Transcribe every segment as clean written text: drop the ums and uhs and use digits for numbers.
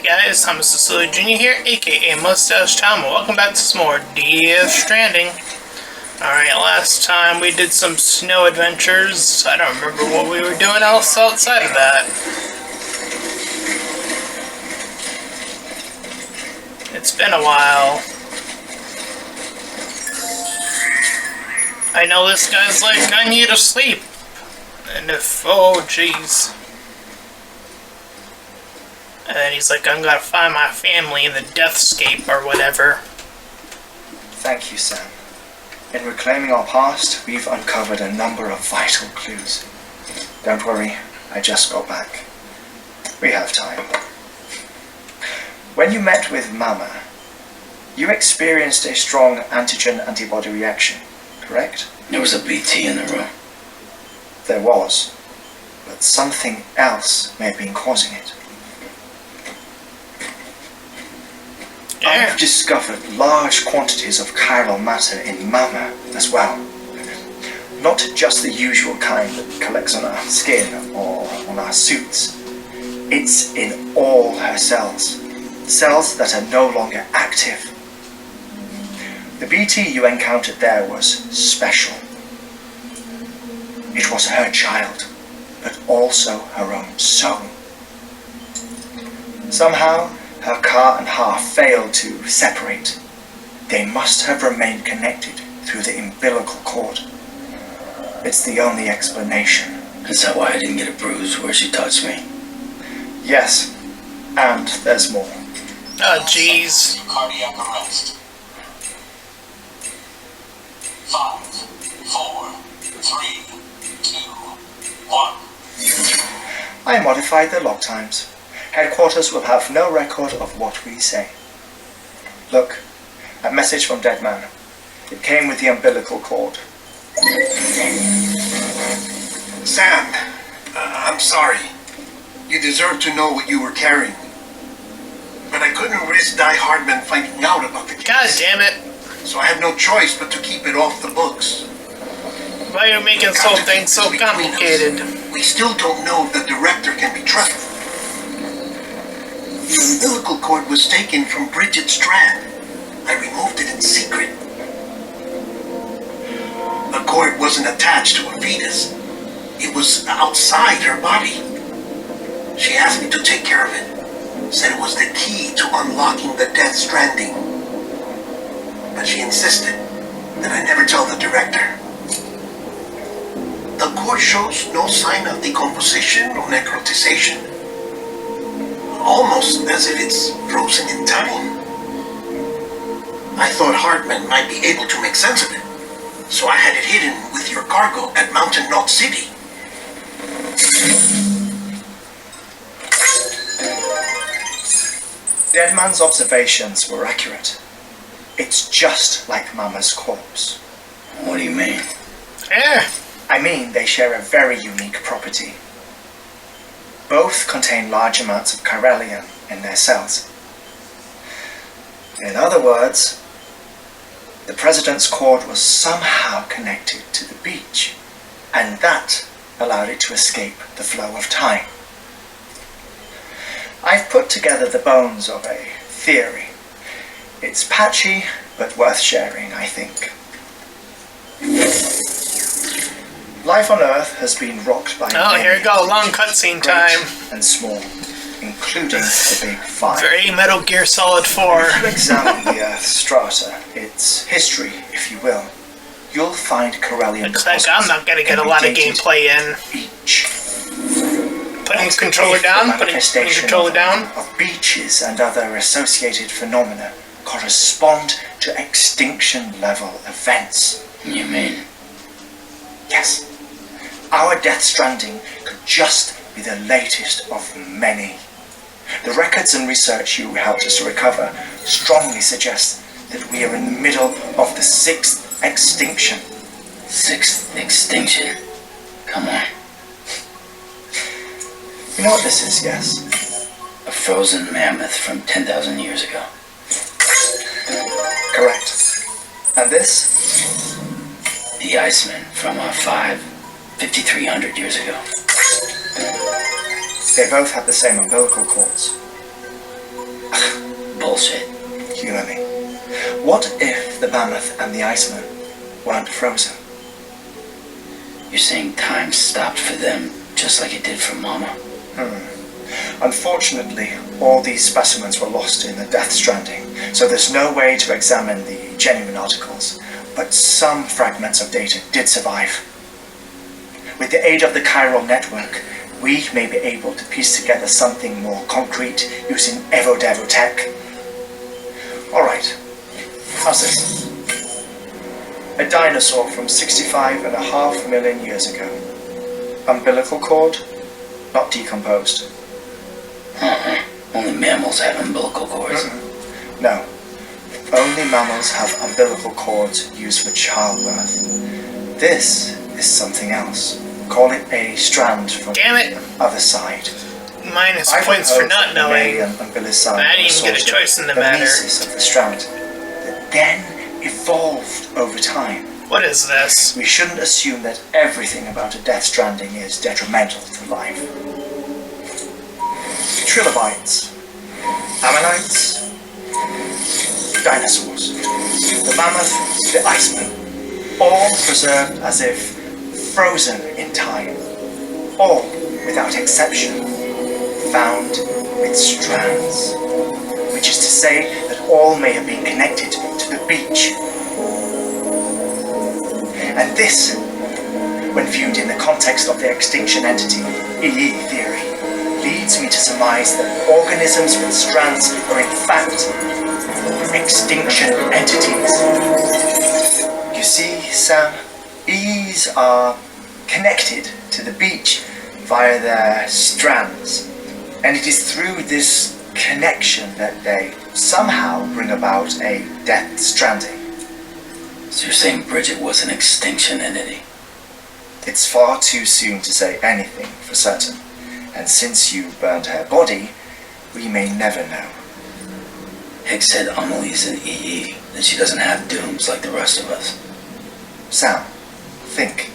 guys, I'm Mr. Jr. here, aka Mustached, and welcome back to some more Stranding. Alright, last time we did some snow adventures. I don't remember what we were doing else outside of that. It's been a while. I know this guy's like, I need to sleep. And if, oh jeez. And then he's like, I'm gonna find my family in the deathscape or whatever. Thank you, Sam. In reclaiming our past, we've uncovered a number of vital clues. Don't worry, I just got back. We have time. When you met with Mama, you experienced a strong antigen-antibody reaction, correct? There was a BT in the room. There was, but something else may have been causing it. I've discovered large quantities of chiral matter in Mama as well. Not just the usual kind that collects on our skin or on our suits. It's in all her cells. Cells that are no longer active. The BT you encountered there was special. It was her child, but also her own soul. Somehow, her car and half failed to separate. They must have remained connected through the umbilical cord. It's the only explanation. Is that why I didn't get a bruise where she touched me? Yes, and there's more. Oh, jeez. Cardiac arrest. 5, 4, 3, 2, 1. I modified the log times. Headquarters will have no record of what we say. Look, a message from Dead Man. It came with the umbilical cord. Sam, I'm sorry. You deserve to know what you were carrying. But I couldn't risk Heartman finding out about the case. God damn it. So I had no choice but to keep it off the books. Why are you making things so complicated? We still don't know if the director can be trusted. The umbilical cord was taken from Bridget Strand. I removed it in secret. The cord wasn't attached to a fetus. It was outside her body. She asked me to take care of it. Said it was the key to unlocking the Death Stranding. But she insisted that I never tell the director. The cord shows no sign of decomposition or necrotization. Almost as if it's frozen in time. I thought Heartman might be able to make sense of it, so I had it hidden with your cargo at Mountain Knot City. Dead Man's observations were accurate. It's just like Mama's corpse. What do you mean? I mean, they share a very unique property. Both contain large amounts of chiralium in their cells. In other words, the president's cord was somehow connected to the beach, and that allowed it to escape the flow of time. I've put together the bones of a theory. It's patchy, but worth sharing, I think. Life on Earth has been rocked by... Oh, here we go, long cutscene time. And small, including the Big Five. Very Metal Gear Solid 4. If you examine the Earth's strata, its history, if you will, you'll find chiralium Looks like I'm not gonna get a lot of gameplay in. Beach. Putting the controller down, putting the controller down. Of beaches and other associated phenomena correspond to extinction-level events. You mean? Yes. Our Death Stranding could just be the latest of many. The records and research you helped us to recover strongly suggest that we are in the middle of the 6th extinction. 6th extinction? Come on. You know what this is, yes? A frozen mammoth from 10,000 years ago. Correct. And this? The Iceman from R5, 5,300 years ago. They both have the same umbilical cords. bullshit. Humor me. What if the mammoth and the Iceman weren't frozen? You're saying time stopped for them just like it did for Mama? Unfortunately, all these specimens were lost in the Death Stranding, so there's no way to examine the genuine articles, but some fragments of data did survive. With the aid of the chiral network, we may be able to piece together something more concrete using Evo-Devo tech. Alright, how's this? A dinosaur from 65.5 million years ago. Umbilical cord, not decomposed. Only mammals have umbilical cords. No, only mammals have umbilical cords used for childbirth. This is something else. Call it a strand from Damn it! the other side. Minus I points for propose not that knowing. umbilicide I didn't even get a sort of choice in the matter. mimesis of the strand that then evolved over time. What is this? We shouldn't assume that everything about a Death Stranding is detrimental to life. Trilobites, ammonites, dinosaurs, the mammoth, the Iceman, all preserved as if frozen in time, all without exception found with strands, which is to say that all may have been connected to the beach. And this, when viewed in the context of the extinction entity EE theory, leads me to surmise that organisms with strands are in fact extinction entities. You see, Sam, EEs are connected to the beach via their strands, and it is through this connection that they somehow bring about a Death Stranding. So you're saying Bridget was an extinction entity? It's far too soon to say anything for certain, and since you burned her body, we may never know. Hicks said Amelie's an EE, that she doesn't have dooms like the rest of us. Sam, think.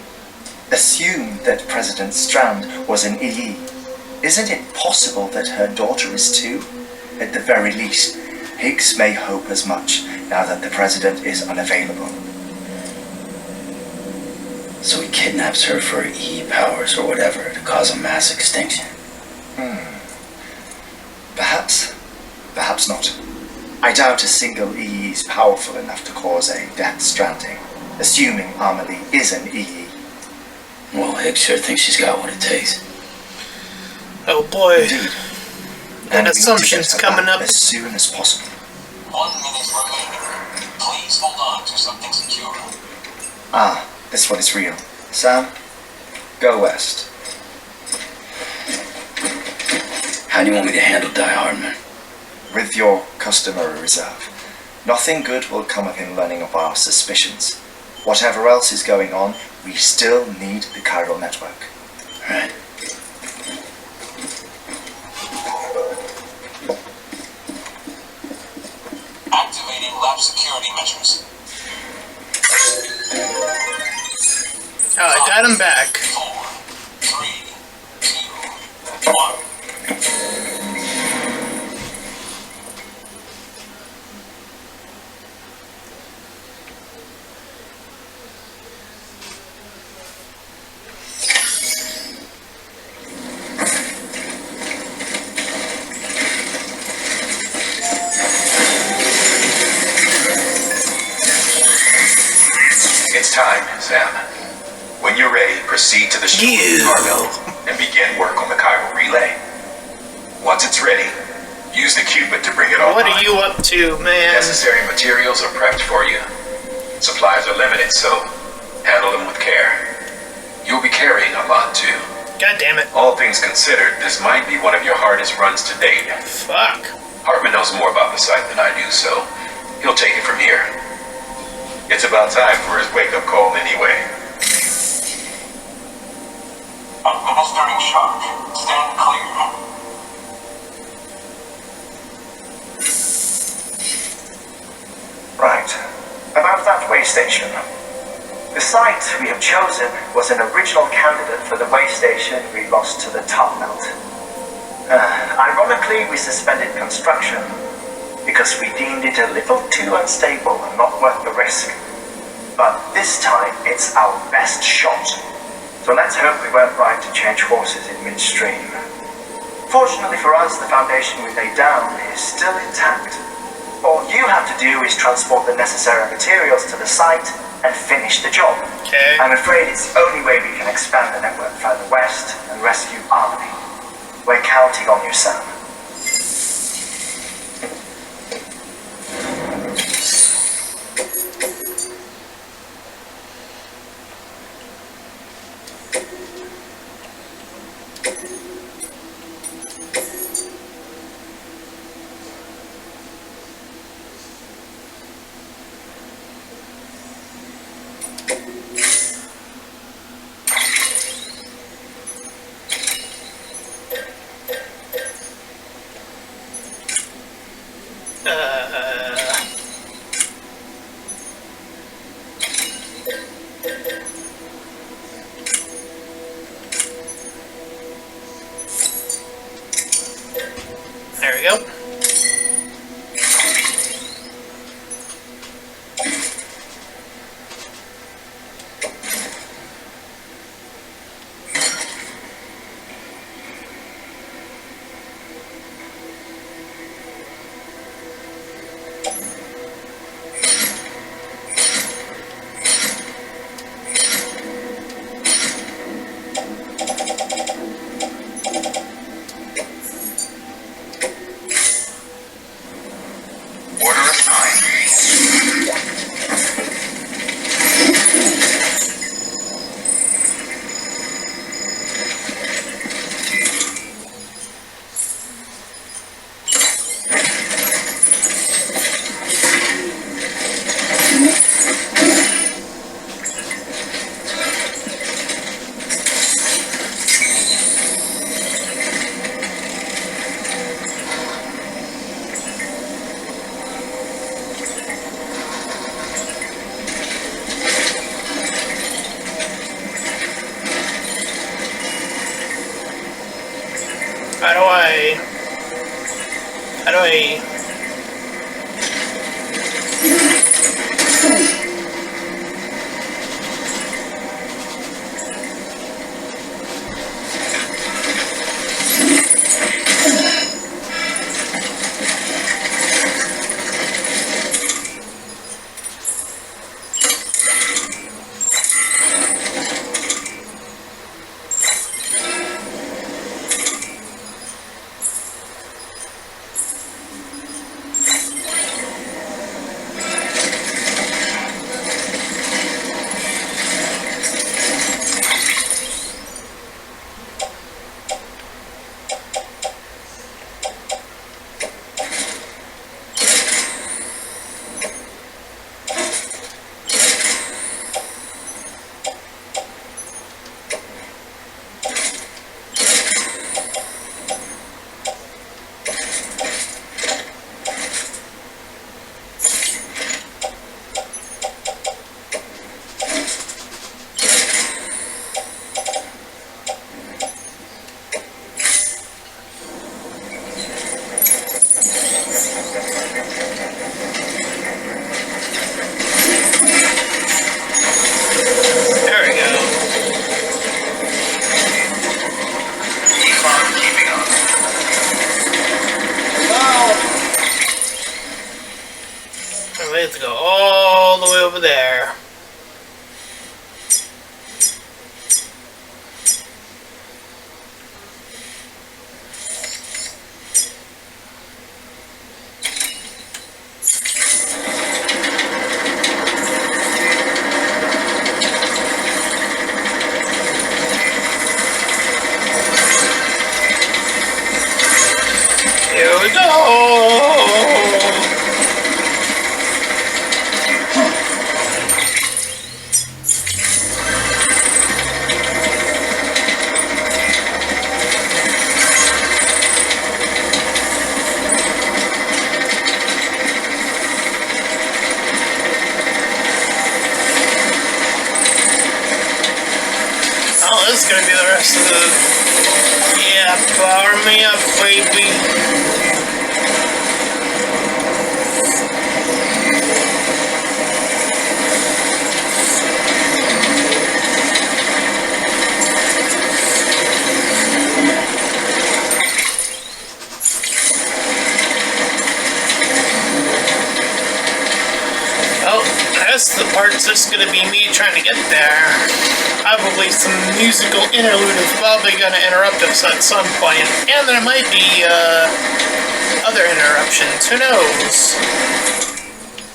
Assume that President Strand was an EE. Isn't it possible that her daughter is too? At the very least, Higgs may hope as much now that the president is unavailable. So he kidnaps her for EE powers or whatever to cause a mass extinction. Perhaps. Perhaps not. I doubt a single EE is powerful enough to cause a Death Stranding, assuming Amelie is an EE. Well, Hicks sure thinks she's got what it takes. Oh boy. Indeed. That And we need to assumption's get her coming back up. as soon as possible. 1 minute remaining. Please hold on to something secure. Ah, this one is real. Sam, go west. How do you want me to handle Die Hardman? With your customary reserve. Nothing good will come of him learning of our suspicions. Whatever else is going on, we still need the chiral network. Right. Activating lab security measures. Oh, I got him back. 4, 3, 2, 1. It's time, Sam. When you're ready, proceed to the shore cargo and begin work on the chiral relay. Once it's ready, use the Cupid to bring it online. What are you up to, man? Necessary materials are prepped for you. Supplies are limited, so handle them with care. You'll be carrying a lot, too. God damn it. All things considered, this might be one of your hardest runs to date. Fuck. Heartman knows more about the site than I do, so he'll take it from here. It's about time for his wake-up call anyway. Administering shock. Stand clear. Right. About that way station. The site we have chosen was an original candidate for the way station we lost to the top melt. Ironically, we suspended construction. because we deemed it a little too unstable and not worth the risk. But this time, it's our best shot. So let's hope we weren't right to change horses in midstream. Fortunately for us, the foundation we laid down is still intact. All you have to do is transport the necessary materials to the site and finish the job. Okay. I'm afraid it's the only way we can expand the network further west and rescue Harmony. We're counting on you, Sam. There we go. Order assigned. How do I... We have to go all the way over there. Here we go! Oh, this is gonna be the rest of the... Yeah, power me up, baby. rest of the part's just gonna be me trying to get there. Probably some musical interlude is probably gonna interrupt us at some point. And there might be, other interruptions. Who knows?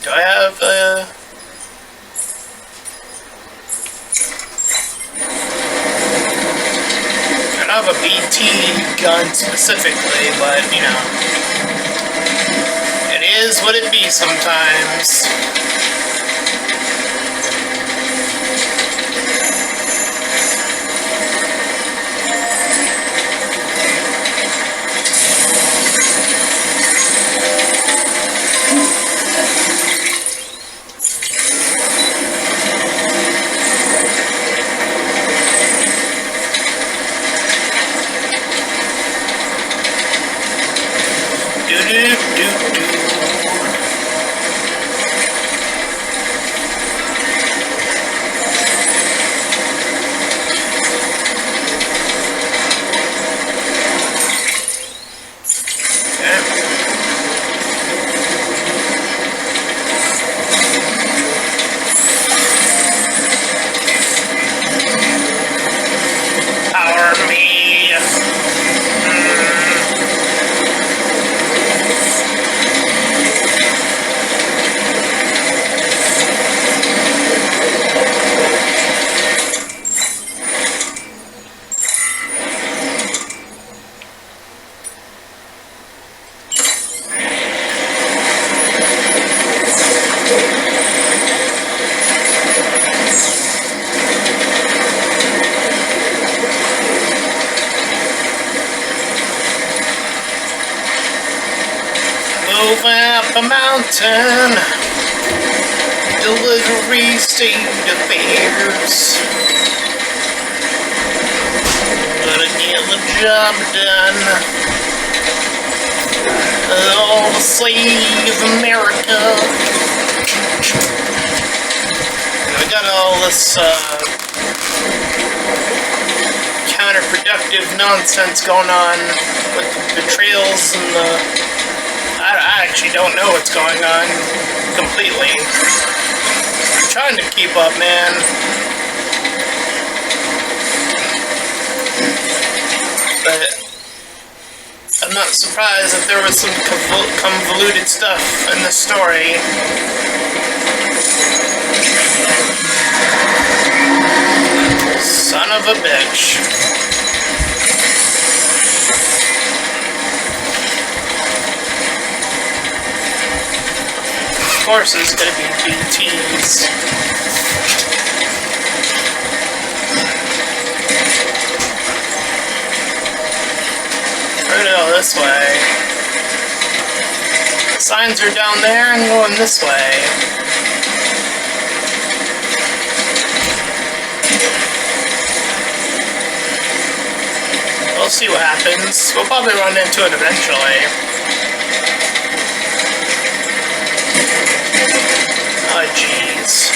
Do I have, I don't have a BT gun specifically, but, you know. It is what it be sometimes. Up a mountain, delivery state affairs. Gotta get the job done. Oh, save America. We got all this counterproductive nonsense going on with the betrayals and the. I actually don't know what's going on completely. I'm trying to keep up, man. But I'm not surprised that there was some convoluted stuff in the story. Son of a bitch. Of course, it's gonna be BTs. We're gonna go this way. The signs are down there and going this way. We'll see what happens. We'll probably run into it eventually. Oh, jeez.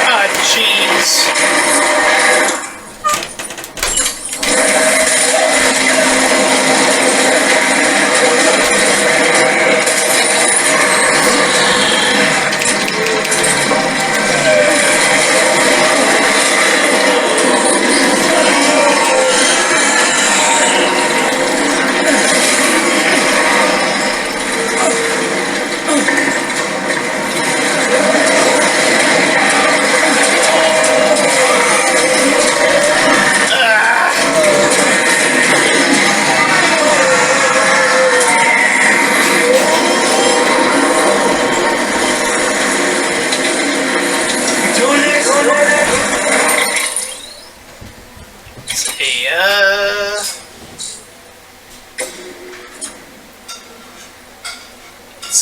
Oh, jeez.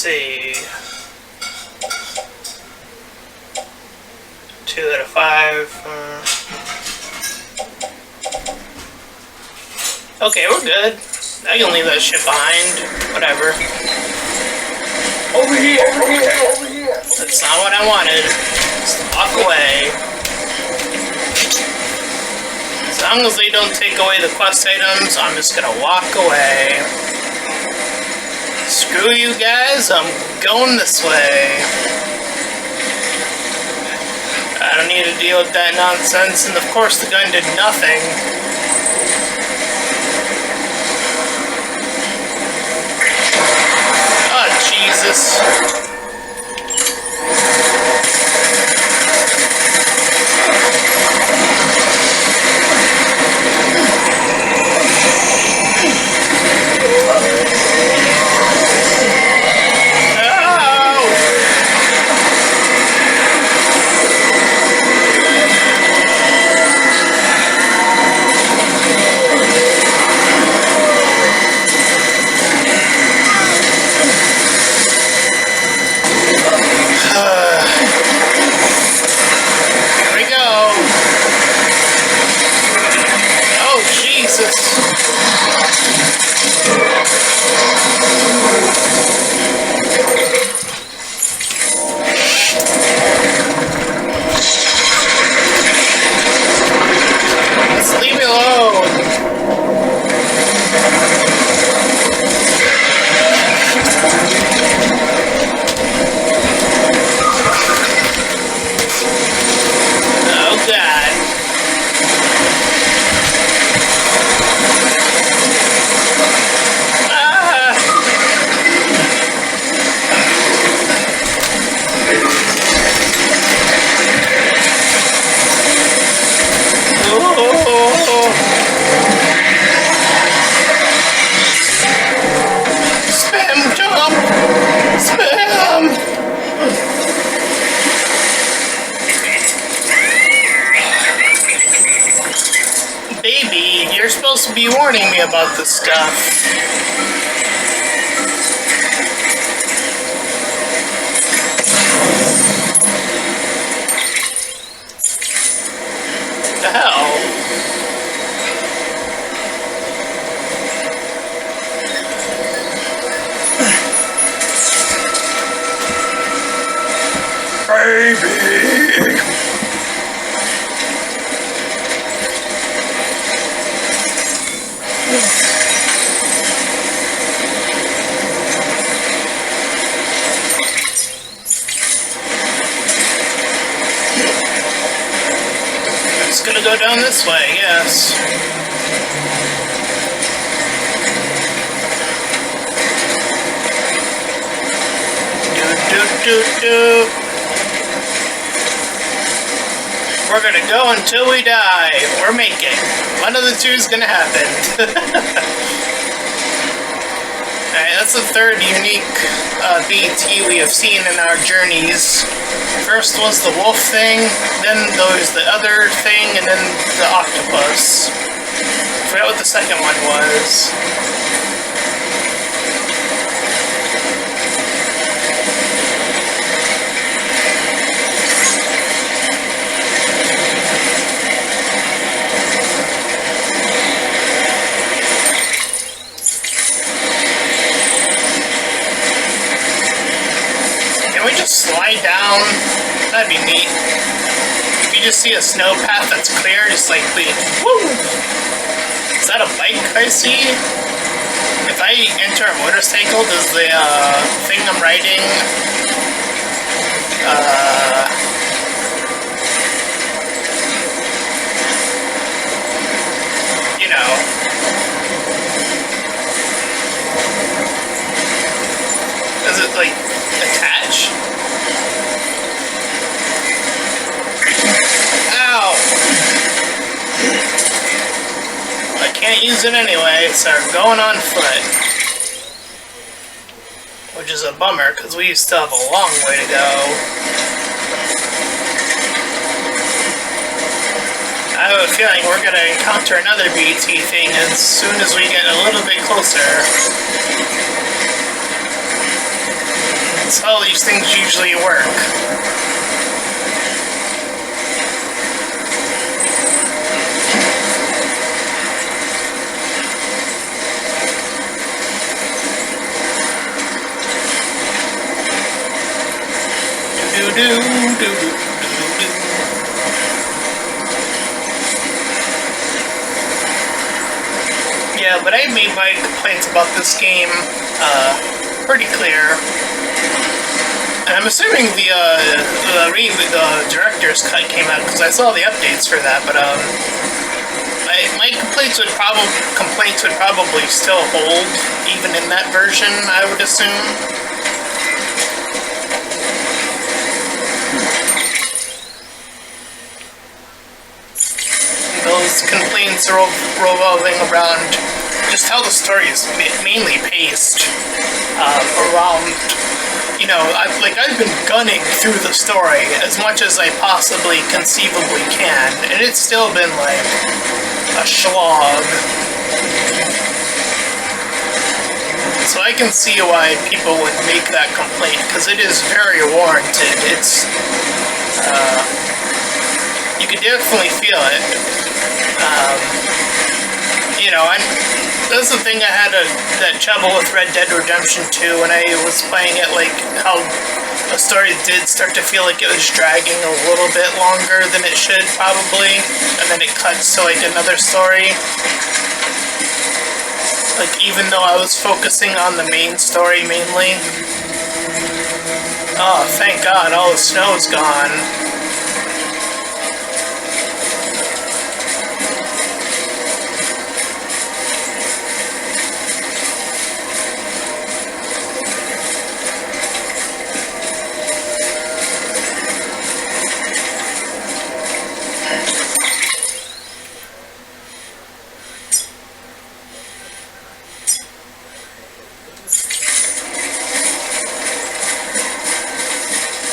see. 2 out of 5. Okay, we're good. I can leave that shit behind. Whatever. Over here, over here, over here. That's not what I wanted. Just walk away. As long as they don't take away the quest items, I'm just gonna walk away. Screw you guys, I'm going this way. I don't need to deal with that nonsense, and of course the gun did nothing. Oh, Jesus. Supposed to be warning me about this stuff. What the hell? Baby! It's gonna go down this way, yes. We're gonna go until we die, or make it. One of the two is gonna happen. Alright, that's the third unique BT we have seen in our journeys. First was the wolf thing, then there was the other thing, and then the octopus. I forgot what the second one was. Slide down, that'd be neat. If you just see a snow path that's clear, just like, woo! Is that a bike I see? If I enter a motorcycle, does the thing I'm riding, you know, does it like attach? Ow! I can't use it anyway, so we're going on foot. Which is a bummer, because we still have a long way to go. I have a feeling we're going to encounter another BT thing as soon as we get a little bit closer. That's how these things usually work. but I made my complaints about this game pretty clear. And I'm assuming the director's cut came out because I saw the updates for that, but my complaints would probably still hold even in that version, I would assume. Those complaints are revolving around just how the story is mainly paced around, you know, I've been gunning through the story as much as I possibly conceivably can, and it's still been like a slog. So I can see why people would make that complaint, because it is very warranted. It's, you can definitely feel it. You know, that's the thing I had that trouble with Red Dead Redemption 2 when I was playing it, like, how the story did start to feel like it was dragging a little bit longer than it should, probably, and then it cuts to, like, another story. Like, even though I was focusing on the main story mainly. Oh, thank God, all the snow's gone.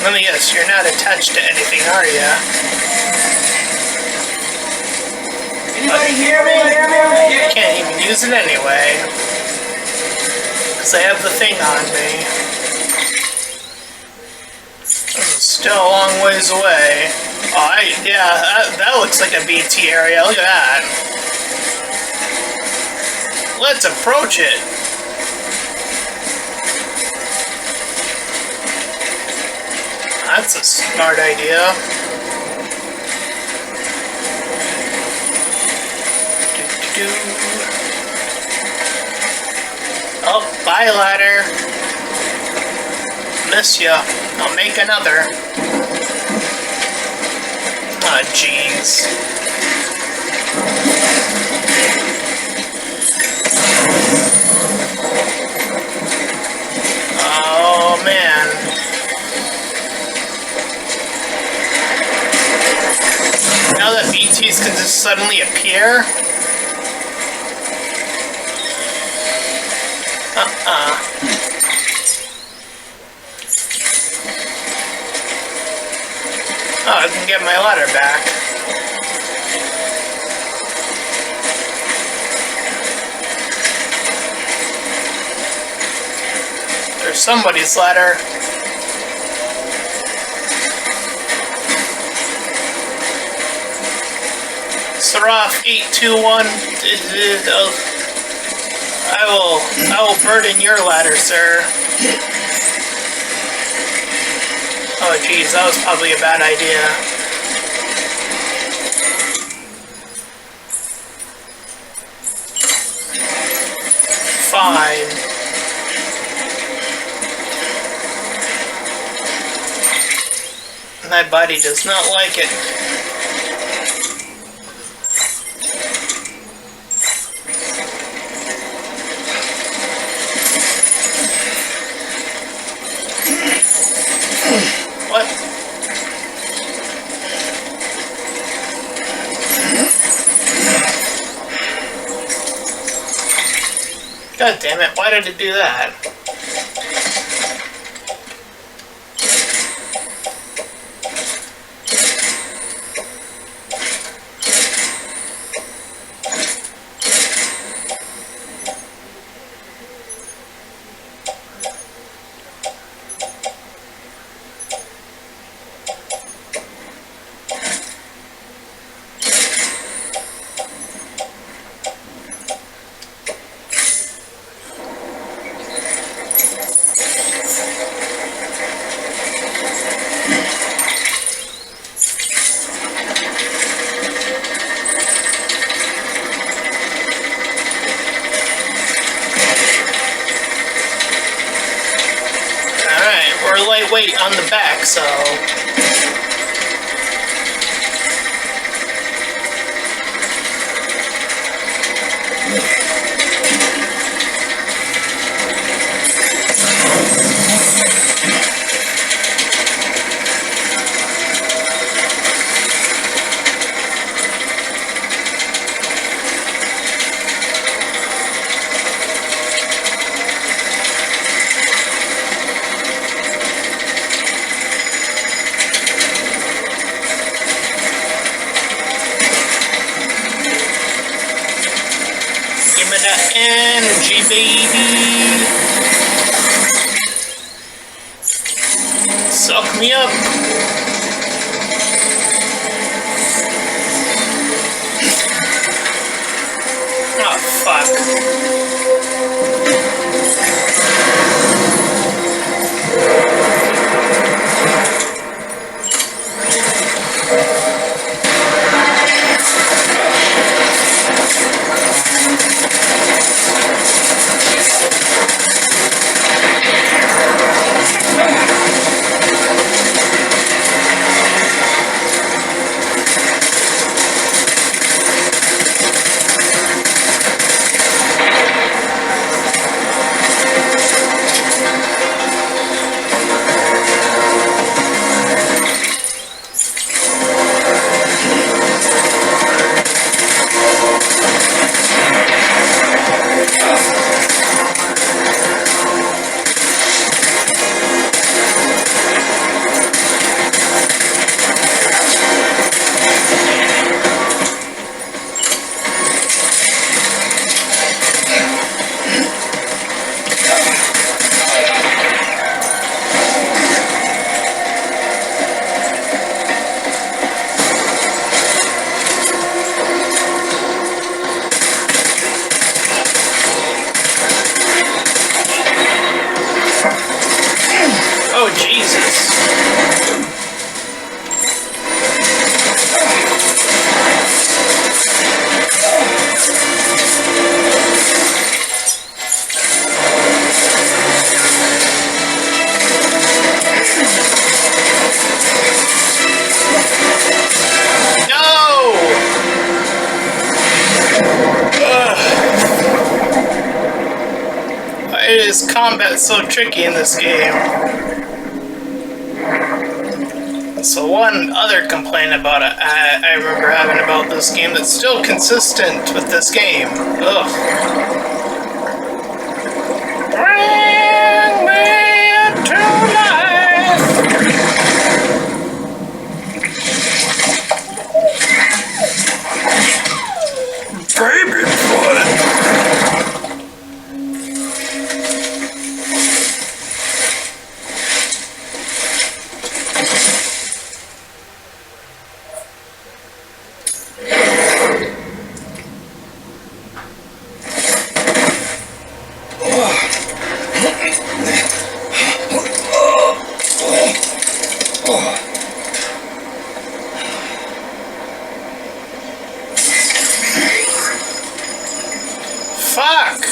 Let me guess, you're not attached to anything, are ya? Anybody hear me? You can't even use it anyway. Because I have the thing on me. Still a long ways away. Oh, yeah, that looks like a BT area. Look at that. Let's approach it. That's a smart idea. Oh, bye, ladder. Miss ya. I'll make another. Ah, jeez. Oh, man. Now that BTs can just suddenly appear? Oh, I can get my ladder back. There's somebody's ladder. Seraph 821, I will burden your ladder, sir. Oh geez, that was probably a bad idea. Fine. My body does not like it. What? God damn it, why did it do that? weight on the back, so... Energy, baby. Suck me up. Oh, fuck. Oh, Jesus. No! Why is combat so tricky in this game? So one other complaint about it I remember having about this game that's still consistent with this game. Ugh. Bring me to life! Baby blood! Fuck!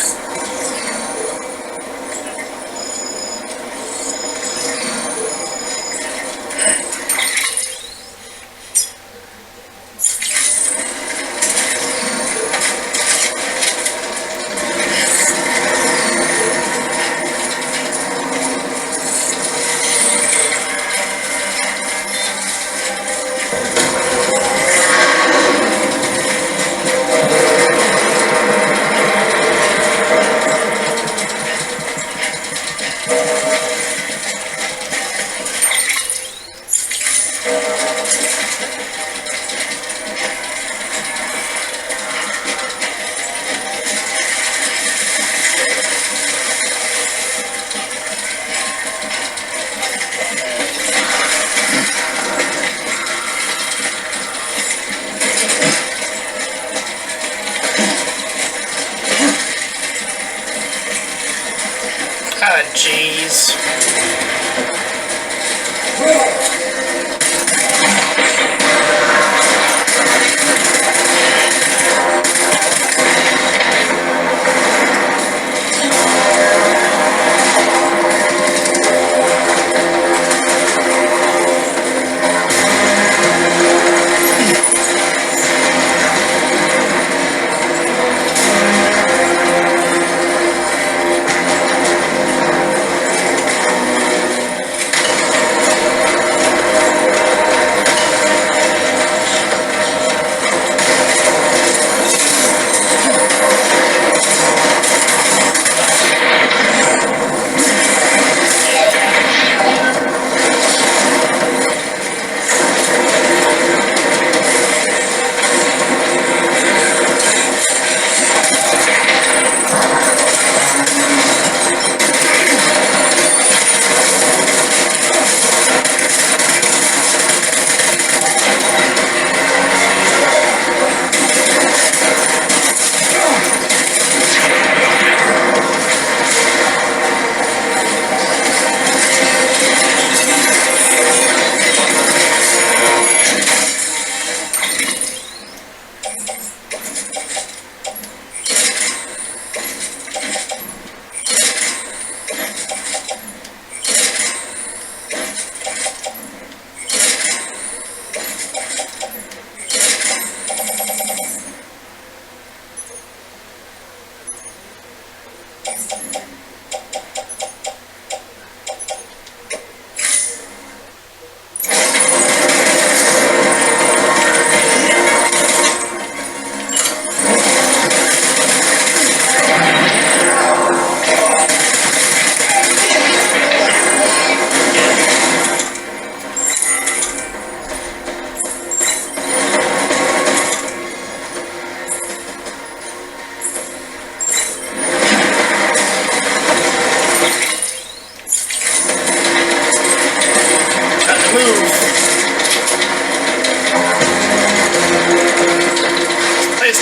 Ah, jeez.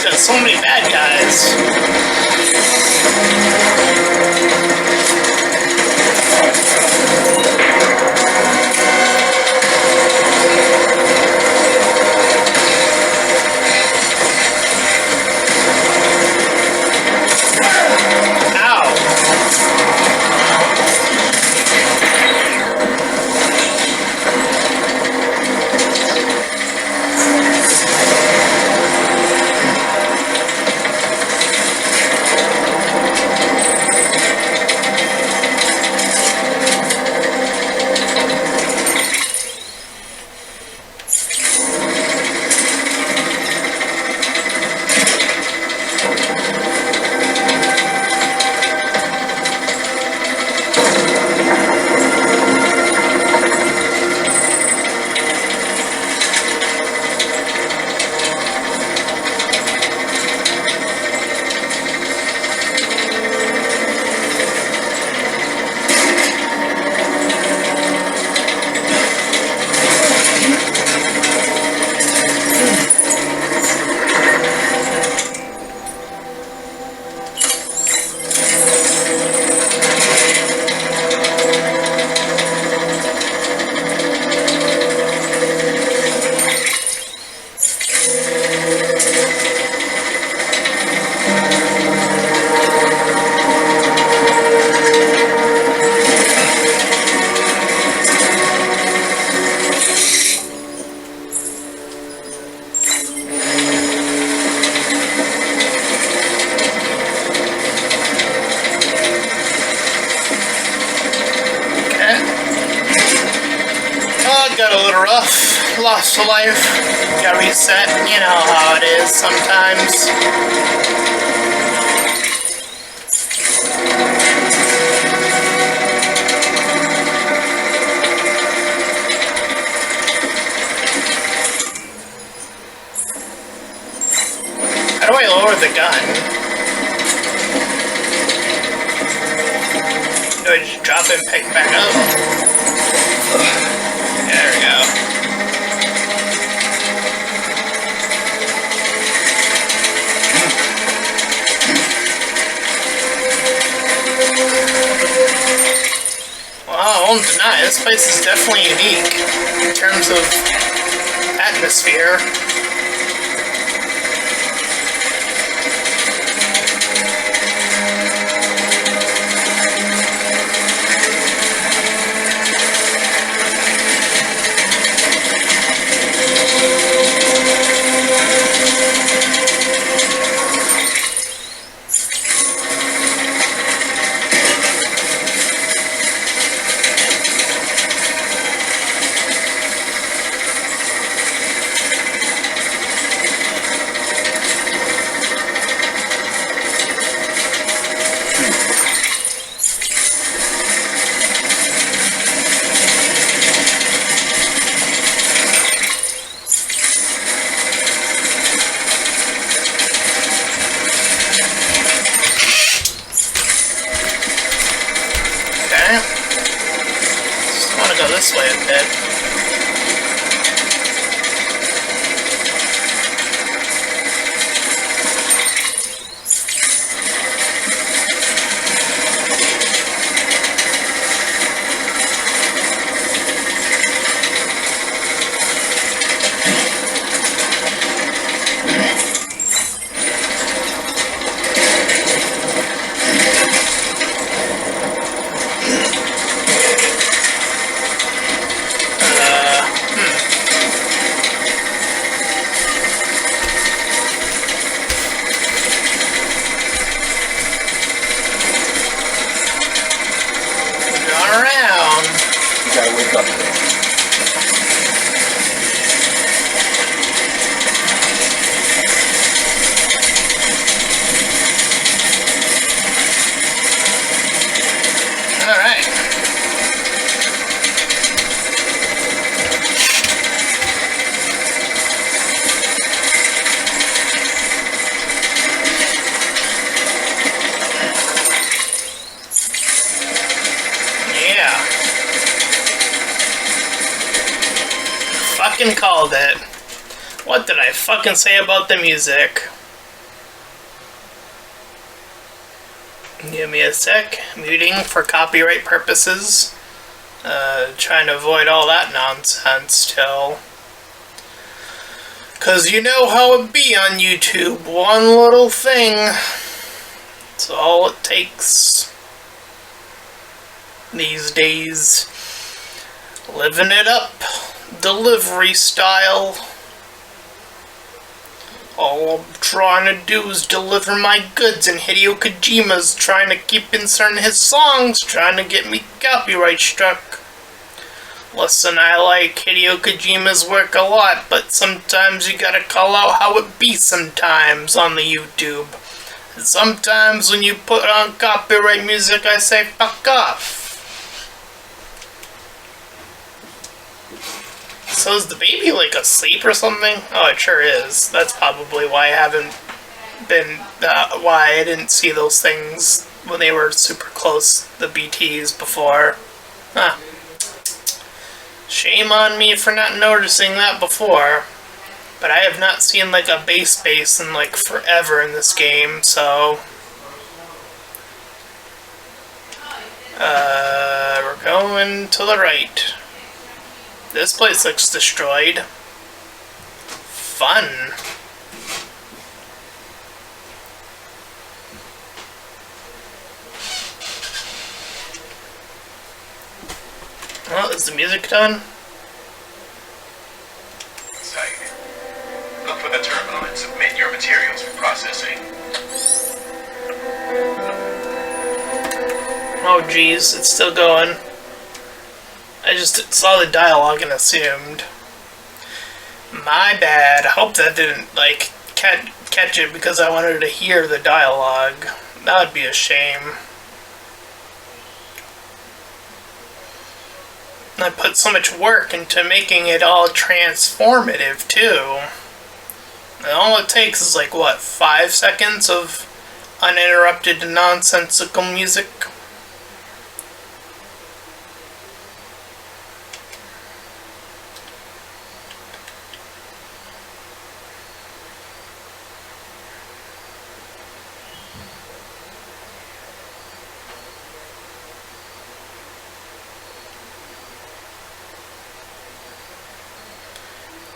got so many bad guys. Got a little rough, lost a life, got reset, you know how it is sometimes. How do I lower the gun? Do I just drop it and pick back up? There we go. Well, I won't deny, this place is definitely unique in terms of atmosphere. This way a bit. Fucking called it. What did I fucking say about the music? Give me a sec. Muting for copyright purposes. Trying to avoid all that nonsense till. Cause you know how it be on YouTube. One little thing. It's all it takes. These days. Living it up. Delivery style. All I'm trying to do is deliver my goods, and Hideo Kojima's trying to keep inserting his songs, trying to get me copyright struck. Listen, I like Hideo Kojima's work a lot, but sometimes you gotta call out how it be sometimes on the YouTube. And sometimes when you put on copyright music, I say fuck off. So is the baby, like, asleep or something? Oh, it sure is. That's probably why I haven't been, why I didn't see those things when they were super close, the BTs, before. Huh. Shame on me for not noticing that before. But I have not seen, like, a bass in, like, forever in this game, so... we're going to the right. This place looks destroyed. Fun. Well, is the music done? Site. Look for the terminal and submit your materials for processing. Oh geez, it's still going. I just saw the dialogue and assumed. My bad. I hope that didn't, like, catch it because I wanted to hear the dialogue. That would be a shame. I put so much work into making it all transformative, too. And all it takes is, like, what, 5 seconds of uninterrupted nonsensical music?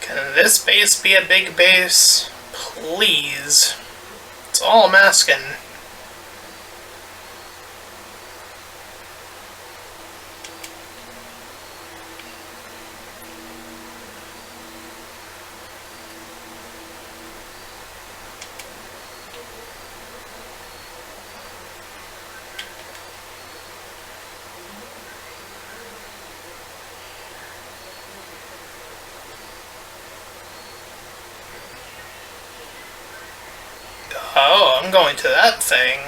Can this base be a big base? Please. That's all I'm asking. Oh, I'm going to that thing.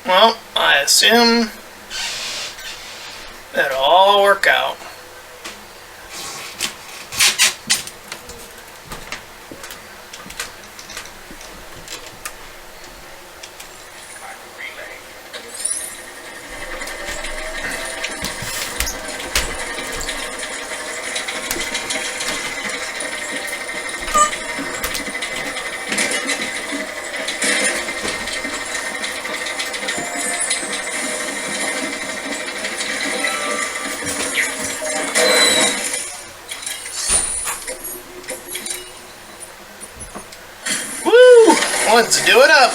Well, I assume it'll all work out. Let's do it up.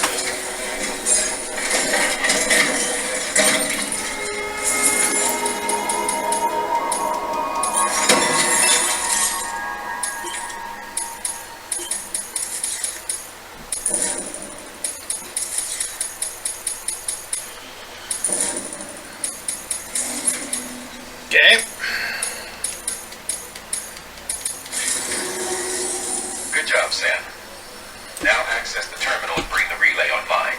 Okay. Good job, Sam. Now access the terminal and bring the relay online.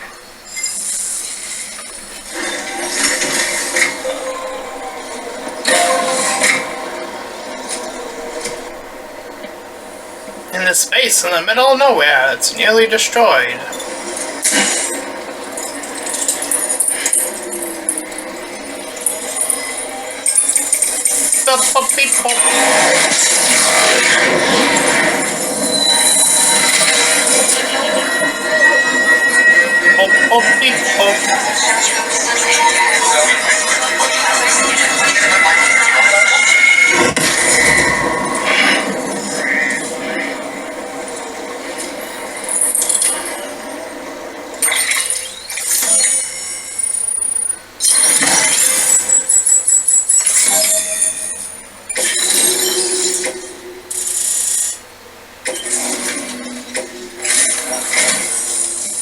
In this space in the middle of nowhere, it's nearly destroyed. pop, pop, beep, pop. Pop, pop, beep, pop.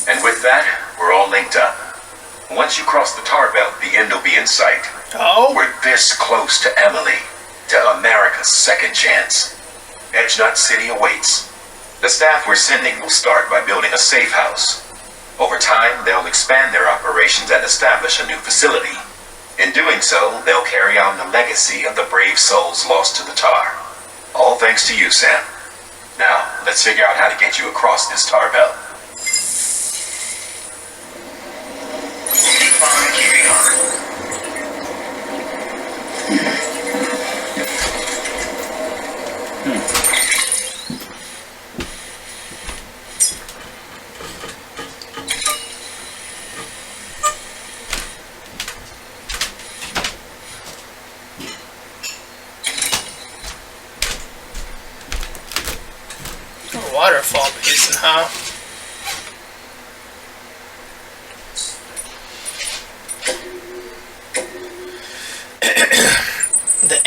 And with that, we're all linked up. Once you cross the tar belt, the end will be in sight. Oh? We're this close to Emily, to America's second chance. Edgenut City awaits. The staff we're sending will start by building a safe house. Over time, they'll expand their operations and establish a new facility. In doing so, they'll carry on the legacy of the brave souls lost to the tar. All thanks to you, Sam. Now, let's figure out how to get you across this tar belt. Waterfall basin, huh? The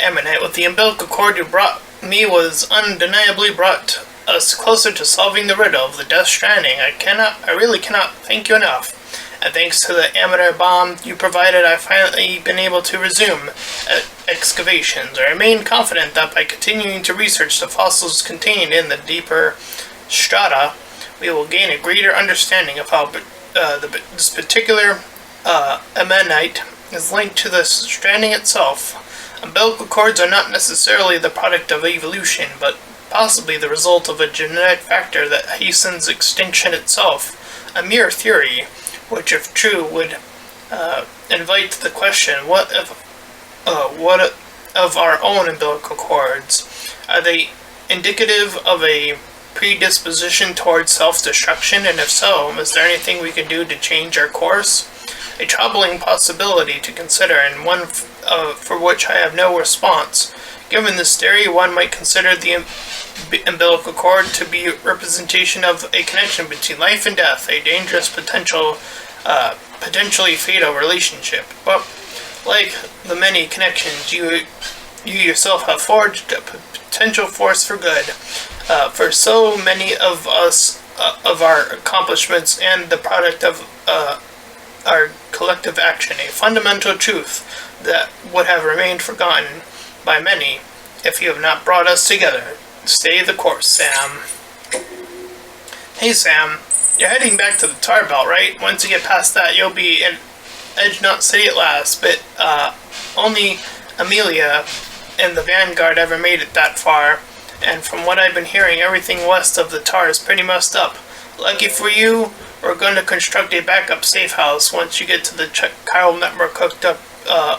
emanate with the umbilical cord you brought me was undeniably brought us closer to solving the riddle of the Death Stranding. I really cannot thank you enough. And thanks to the amateur bomb you provided, I've finally been able to resume excavations. I remain confident that by continuing to research the fossils contained in the deeper strata, we will gain a greater understanding of how this particular ammonite is linked to the stranding itself. Umbilical cords are not necessarily the product of evolution, but possibly the result of a genetic factor that hastens extinction itself. A mere theory, which if true would invite the question, what of our own umbilical cords? Are they indicative of a predisposition towards self-destruction, and if so, is there anything we can do to change our course? A troubling possibility to consider, and one for which I have no response. Given this theory, one might consider the umbilical cord to be a representation of a connection between life and death, a dangerous potentially fatal relationship. But like the many connections you yourself have forged, a potential force for good. For so many of us, of our accomplishments and the product of our collective action, a fundamental truth that would have remained forgotten by many if you have not brought us together. Stay the course, Sam. Hey, Sam. You're heading back to the tar belt, right? Once you get past that, you'll be in Edgenut City at last, but only Amelia and the Vanguard ever made it that far, and from what I've been hearing, everything west of the tar is pretty messed up. Lucky for you, we're going to construct a backup safe house once you get to the chiral network hooked up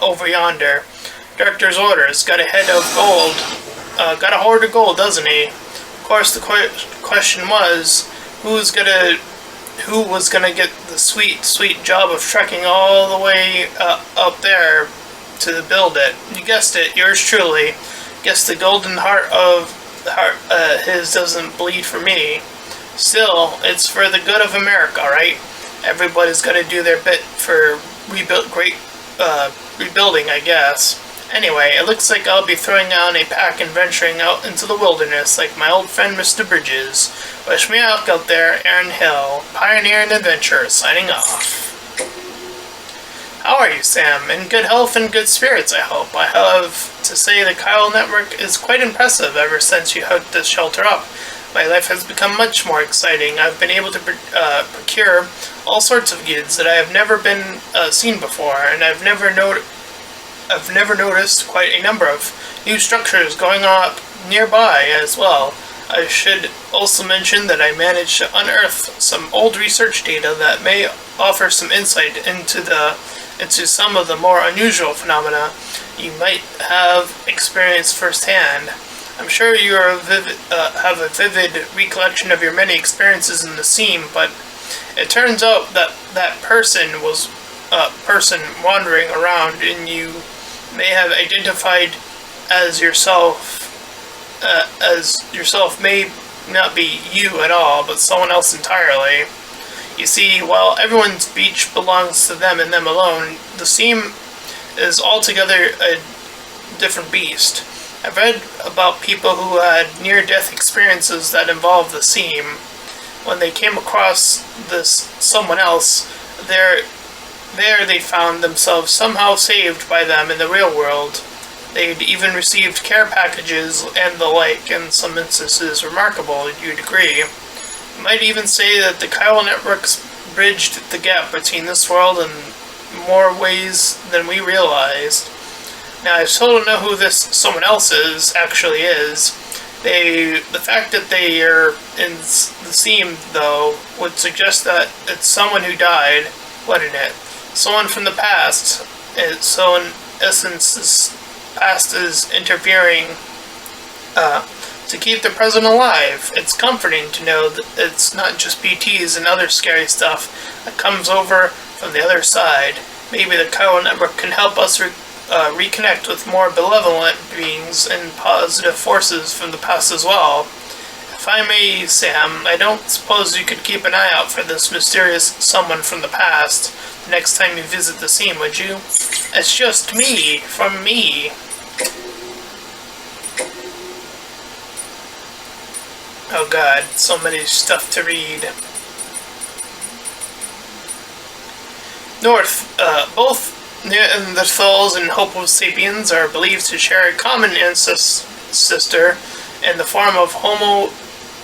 over yonder. Director's orders. Got a head of gold. Got a hoard of gold, doesn't he? Of course, the question was, who was gonna get the sweet job of trekking all the way up there to build it? You guessed it. Yours truly. Guess the golden heart of his doesn't bleed for me. Still, it's for the good of America, right? Everybody's got to do their bit for rebuilding, I guess. Anyway, it looks like I'll be throwing down a pack and venturing out into the wilderness like my old friend Mr. Bridges. Wish me luck out there, Aaron Hill, pioneer and adventurer, signing off. How are you, Sam? In good health and good spirits, I hope. I have to say the chiral network is quite impressive ever since you hooked this shelter up. My life has become much more exciting. I've been able to procure all sorts of goods that I have never been seen before, and I've never noticed quite a number of new structures going up nearby as well. I should also mention that I managed to unearth some old research data that may offer some insight into the into some of the more unusual phenomena you might have experienced firsthand. I'm sure you have a vivid recollection of your many experiences in the scene, but it turns out that that person was a person wandering around, and you may have identified as yourself may not be you at all, but someone else entirely. You see, while everyone's beach belongs to them and them alone, the seam is altogether a different beast. I've read about people who had near-death experiences that involved the seam. When they came across this someone else, there they found themselves somehow saved by them in the real world. They'd even received care packages and the like, in some instances remarkable, you'd agree. You might even say that the chiral networks bridged the gap between this world and more ways than we realized. Now, I still don't know who this someone else actually is. The fact that they are in the seam, though, would suggest that it's someone who died, wouldn't it? Someone from the past. So, in essence, this past is interfering to keep the present alive. It's comforting to know that it's not just PTs and other scary stuff that comes over from the other side. Maybe the chiral network can help us reconnect with more benevolent beings and positive forces from the past as well. If I may, Sam, I don't suppose you could keep an eye out for this mysterious someone from the past the next time you visit the scene, would you? It's just me, from me. Oh god, so many stuff to read. Both Neanderthals and Homo sapiens are believed to share a common ancestor in the form of Homo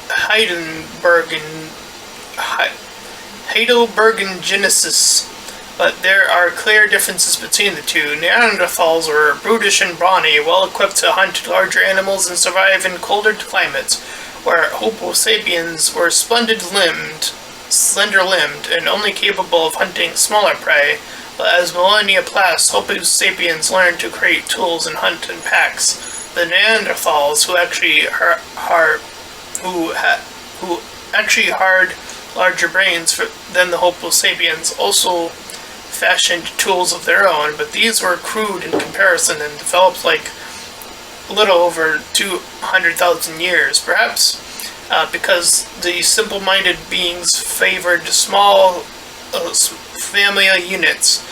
heidelbergensis, but there are clear differences between the two. Neanderthals were brutish and brawny, well equipped to hunt larger animals and survive in colder climates, where Homo sapiens were slender-limbed, and only capable of hunting smaller prey. But as millennia passed, Homo sapiens learned to create tools and hunt in packs. The Neanderthals, who actually had larger brains than the Homo sapiens, also fashioned tools of their own, but these were crude in comparison and developed like a little over 200,000 years, perhaps because the simple-minded beings favored small family units,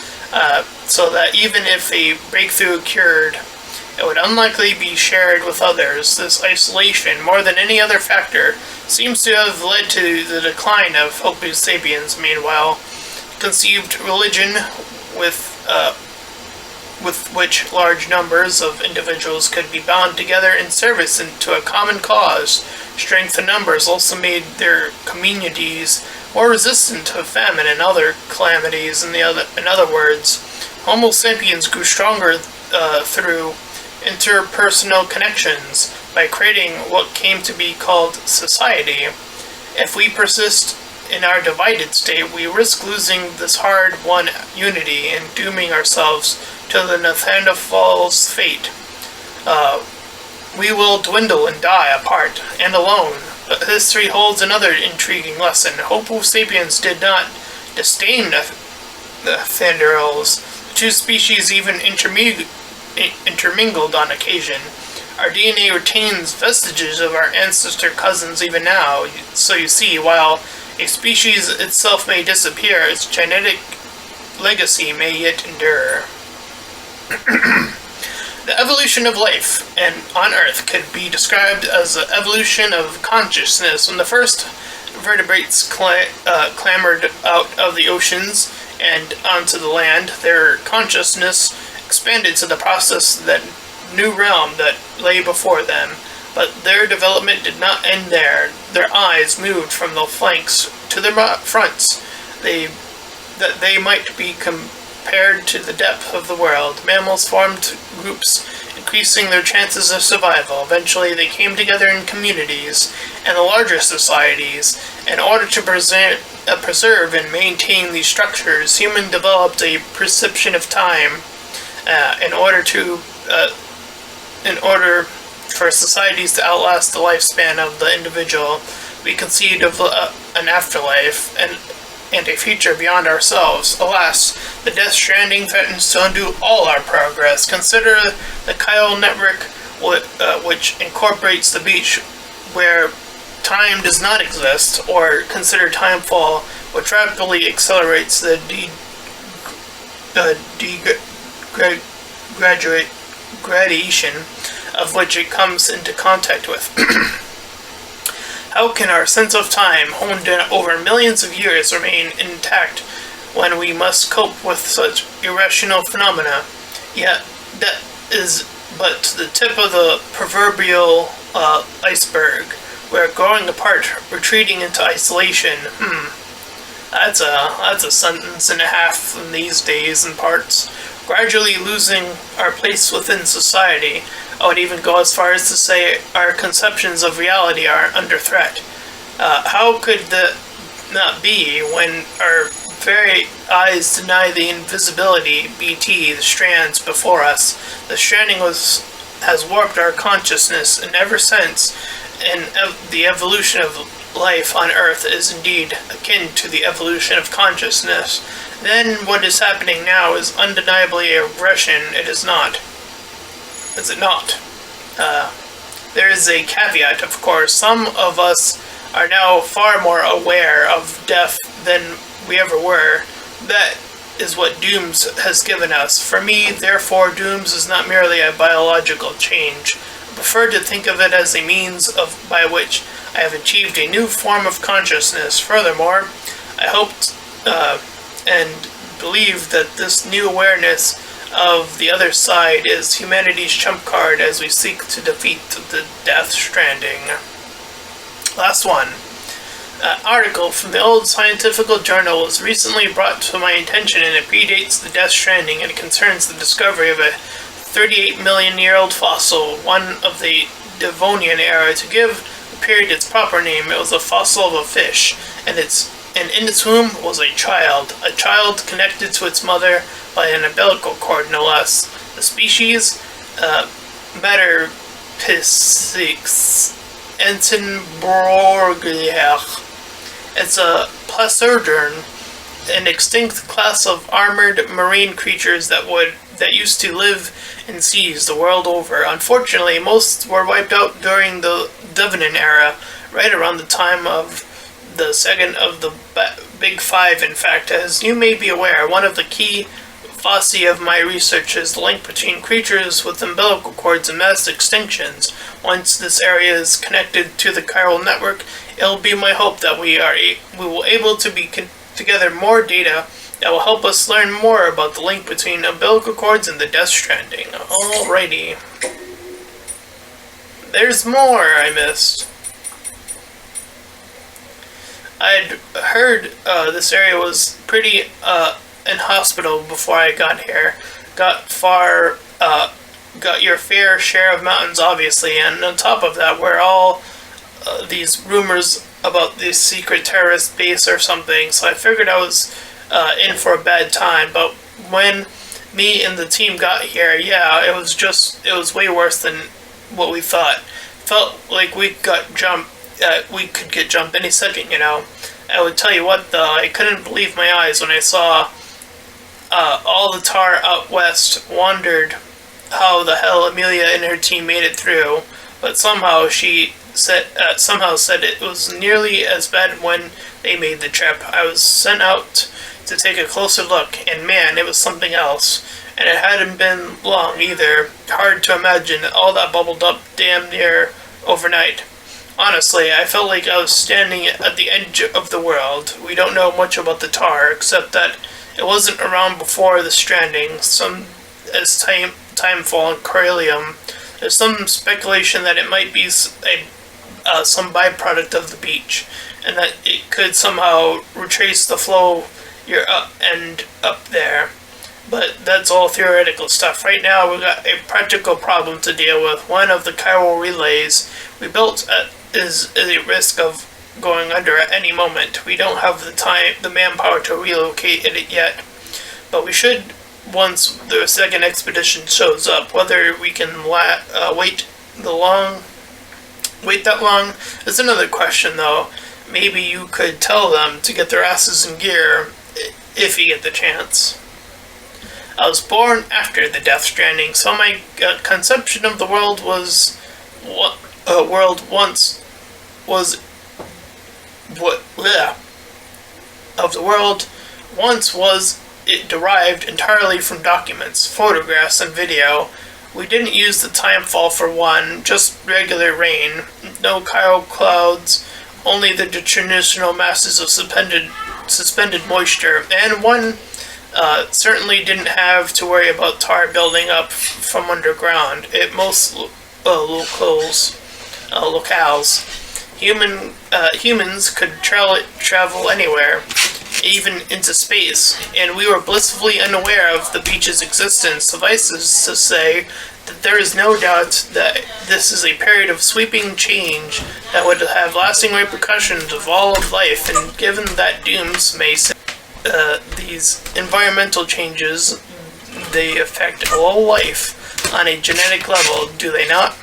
so that even if a breakthrough occurred, it would unlikely be shared with others. This isolation, more than any other factor, seems to have led to the decline of Homo sapiens. Meanwhile, conceived religion with which large numbers of individuals could be bound together in service to a common cause. Strength in numbers also made their communities more resistant to famine and other calamities. In other words, Homo sapiens grew stronger through interpersonal connections by creating what came to be called society. If we persist in our divided state, we risk losing this hard-won unity and dooming ourselves to the Neanderthal's fate. We will dwindle and die apart and alone. But history holds another intriguing lesson. Homo sapiens did not disdain the Neanderthals. The two species even intermingled on occasion. Our DNA retains vestiges of our ancestor cousins even now. So you see, while a species itself may disappear, its genetic legacy may yet endure. The evolution of life on Earth could be described as the evolution of consciousness. When the first vertebrates clambered out of the oceans and onto the land, their consciousness expanded to the process that new realm that lay before them. But their development did not end there. Their eyes moved from the flanks to their fronts, that they might be compared to the depth of the world. Mammals formed groups, increasing their chances of survival. Eventually, they came together in communities and the larger societies in order to preserve and maintain these structures, human developed a perception of time in order for societies to outlast the lifespan of the individual. We conceived of an afterlife and a future beyond ourselves. Alas, the Death Stranding threatens to undo all our progress. Consider the chiral network, which incorporates the beach where time does not exist, or consider timefall, which rapidly accelerates the gradation of which it comes into contact with. How can our sense of time, honed in over millions of years, remain intact when we must cope with such irrational phenomena? Yet, that is but the tip of the proverbial iceberg. We're growing apart, retreating into isolation. That's a sentence and a half in these days and parts. Gradually losing our place within society. I would even go as far as to say our conceptions of reality are under threat. How could that not be when our very eyes deny the invisibility, BT, the strands before us? The stranding has warped our consciousness, and ever since, the evolution of life on Earth is indeed akin to the evolution of consciousness. Then what is happening now is undeniably a regression, it is not. Is it not? There is a caveat, of course. Some of us are now far more aware of death than we ever were. That is what Dooms has given us. For me, therefore, Dooms is not merely a biological change. I prefer to think of it as a means by which I have achieved a new form of consciousness. Furthermore, I hoped and believe that this new awareness of the other side is humanity's trump card as we seek to defeat the Death Stranding. Last one. An article from the old scientific journal was recently brought to my attention, and it predates the Death Stranding and concerns the discovery of a 38 million year old fossil, one of the Devonian era. To give the period its proper name, it was a fossil of a fish, and in its womb was a child connected to its mother by an umbilical cord, no less. The species, Metapisix entenborgia. It's a placoderm, an extinct class of armored marine creatures that used to live in seas the world over. Unfortunately, most were wiped out during the Devonian era, right around the time of the second of the Big Five. In fact, as you may be aware, one of the key foci of my research is the link between creatures with umbilical cords and mass extinctions. Once this area is connected to the chiral network, it will be my hope that we will able to be together more data that will help us learn more about the link between umbilical cords and the Death Stranding. Alrighty. There's more I missed. I'd heard this area was pretty inhospitable before I got here. Got your fair share of mountains, obviously, and on top of that were all these rumors about this secret terrorist base or something, so I figured I was in for a bad time. But when me and the team got here, yeah, it was way worse than what we thought. Felt like we could get jumped any second, you know. I would tell you what, though, I couldn't believe my eyes when I saw all the tar out west wondered how the hell Amelia and her team made it through, but somehow she said it was nearly as bad when they made the trip. I was sent out to take a closer look, and man, it was something else. And it hadn't been long either. Hard to imagine all that bubbled up damn near overnight. Honestly, I felt like I was standing at the edge of the world. We don't know much about the tar, except that it wasn't around before the Stranding. As timefall and Corellium, there's some speculation that it might be some byproduct of the beach, and that it could somehow retrace the flow up there. But that's all theoretical stuff. Right now, we've got a practical problem to deal with. One of the chiral relays we built is at risk of going under at any moment. We don't have the manpower to relocate it yet, but we should once the second expedition shows up. Whether we can wait that long is another question, though. Maybe you could tell them to get their asses in gear if you get the chance. I was born after the Death Stranding, so my conception of the world was it derived entirely from documents, photographs, and video. We didn't use the timefall for one, just regular rain, no chiral clouds, only the traditional masses of suspended moisture, and one certainly didn't have to worry about tar building up from underground. At most locales, humans could travel anywhere, even into space, and we were blissfully unaware of the beach's existence. Suffices to say that there is no doubt that this is a period of sweeping change that would have lasting repercussions of all of life, and given that dooms may these environmental changes, they affect all life on a genetic level, do they not?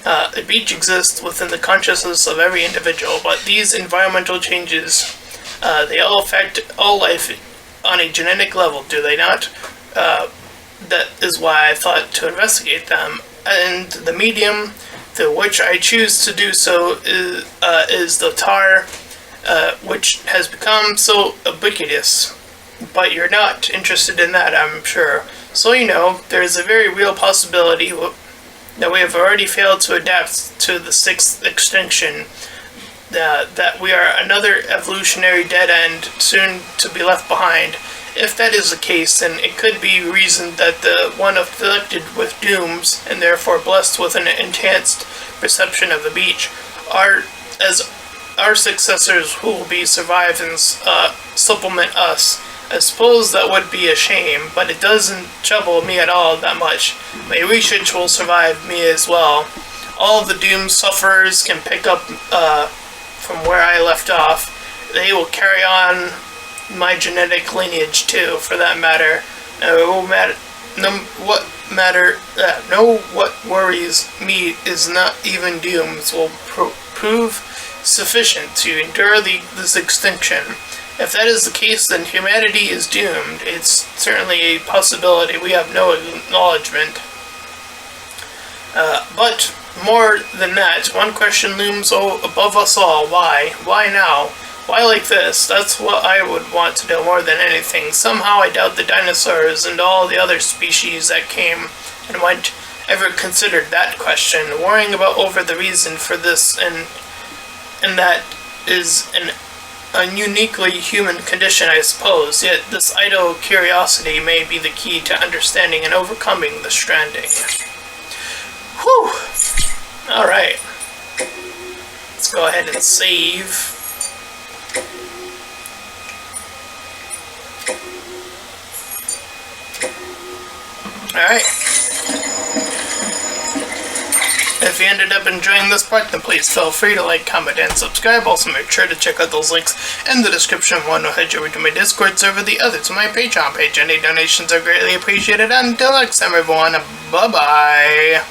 The beach exists within the consciousness of every individual, but these environmental changes, they all affect all life on a genetic level, do they not? That is why I thought to investigate them, and the medium through which I choose to do so is the tar, which has become so ubiquitous. But you're not interested in that, I'm sure. So there is a very real possibility that we have already failed to adapt to the sixth extinction, that we are another evolutionary dead end, soon to be left behind. If that is the case, then it could be reasoned that the one afflicted with dooms, and therefore blessed with an enhanced perception of the beach, are as our successors who will be survive and supplement us. I suppose that would be a shame, but it doesn't trouble me at all that much. My research will survive me as well. All of the doomed sufferers can pick up from where I left off. They will carry on my genetic lineage too, for that matter. What worries me is not even dooms will prove sufficient to endure this extinction. If that is the case, then humanity is doomed. It's certainly a possibility. We have no acknowledgement. But more than that, one question looms above us all. Why? Why now? Why like this? That's what I would want to know more than anything. Somehow I doubt the dinosaurs and all the other species that came and went ever considered that question. Worrying over the reason for this and that is a uniquely human condition, I suppose. Yet this idle curiosity may be the key to understanding and overcoming the stranding. Whew! Alright. Let's go ahead and save. Alright. If you ended up enjoying this part, then please feel free to like, comment, and subscribe. Also make sure to check out those links in the description. One will head you over to my Discord server, the other to my Patreon page. Any donations are greatly appreciated. Until next time, everyone, bye-bye.